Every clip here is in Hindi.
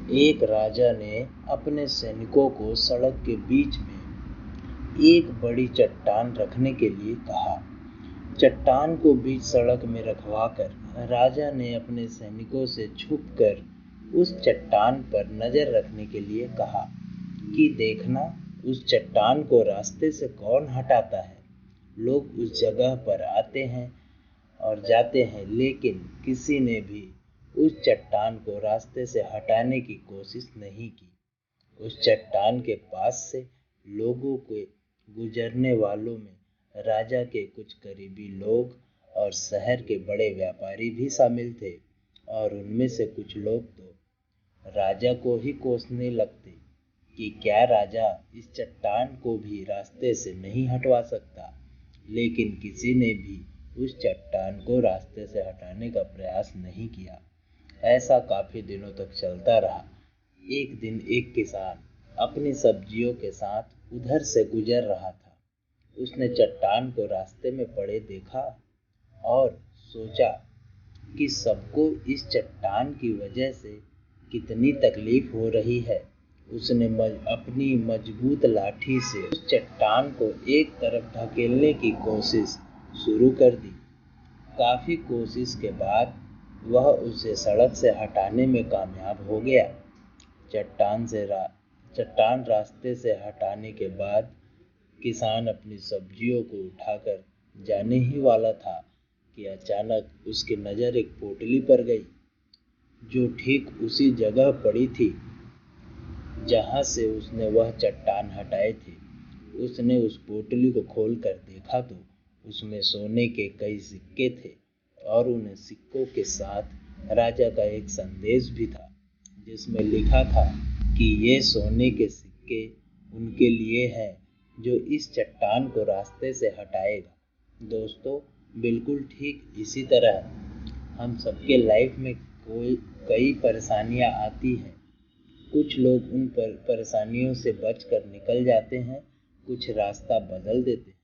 एक राजा ने अपने सैनिकों को सड़क के बीच में एक बड़ी चट्टान रखने के लिए कहा। चट्टान को बीच सड़क में रखवाकर राजा ने अपने सैनिकों से छुपकर उस चट्टान पर नजर रखने के लिए कहा कि देखना उस चट्टान को रास्ते से कौन हटाता है। लोग उस जगह पर आते हैं और जाते हैं, लेकिन किसी ने भी उस चट्टान को रास्ते से हटाने की कोशिश नहीं की। उस चट्टान के पास से लोगों के गुजरने वालों में राजा के कुछ करीबी लोग और शहर के बड़े व्यापारी भी शामिल थे, और उनमें से कुछ लोग तो राजा को ही कोसने लगते कि क्या राजा इस चट्टान को भी रास्ते से नहीं हटवा सकता। लेकिन किसी ने भी उस चट्टान को रास्ते से हटाने का प्रयास नहीं किया। ऐसा काफी दिनों तक चलता रहा। एक दिन एक किसान अपनी सब्जियों के साथ उधर से गुजर रहा था। उसने चट्टान को रास्ते में पड़े देखा और सोचा कि सबको इस चट्टान की वजह से कितनी तकलीफ हो रही है। उसने अपनी मजबूत लाठी से उस चट्टान को एक तरफ ढकेलने की कोशिश शुरू कर दी। काफी कोशिश के बाद वह उसे सड़क से हटाने में कामयाब हो गया। चट्टान रास्ते से हटाने के बाद किसान अपनी सब्जियों को उठाकर जाने ही वाला था कि अचानक उसकी नज़र एक पोटली पर गई, जो ठीक उसी जगह पड़ी थी जहां से उसने वह चट्टान हटाए थे। उसने उस पोटली को खोलकर देखा तो उसमें सोने के कई सिक्के थे, और उन सिक्कों के साथ राजा का एक संदेश भी था, जिसमें लिखा था कि ये सोने के सिक्के उनके लिए हैं जो इस चट्टान को रास्ते से हटाएगा। दोस्तों, बिल्कुल ठीक इसी तरह हम सबके लाइफ में कई परेशानियां आती हैं। कुछ लोग उन परेशानियों से बचकर निकल जाते हैं, कुछ रास्ता बदल देते हैं,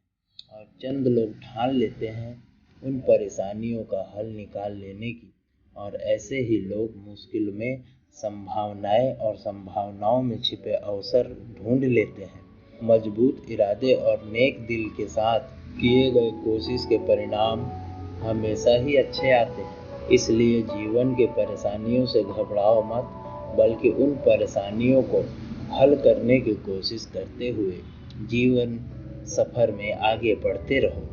और चंद लोग ठान लेते हैं उन परेशानियों का हल निकाल लेने की। और ऐसे ही लोग मुश्किल में संभावनाएं और संभावनाओं में छिपे अवसर ढूंढ लेते हैं। मजबूत इरादे और नेक दिल के साथ किए गए कोशिश के परिणाम हमेशा ही अच्छे आते हैं। इसलिए जीवन के परेशानियों से घबराओ मत, बल्कि उन परेशानियों को हल करने की कोशिश करते हुए जीवन सफर में आगे बढ़ते रहो।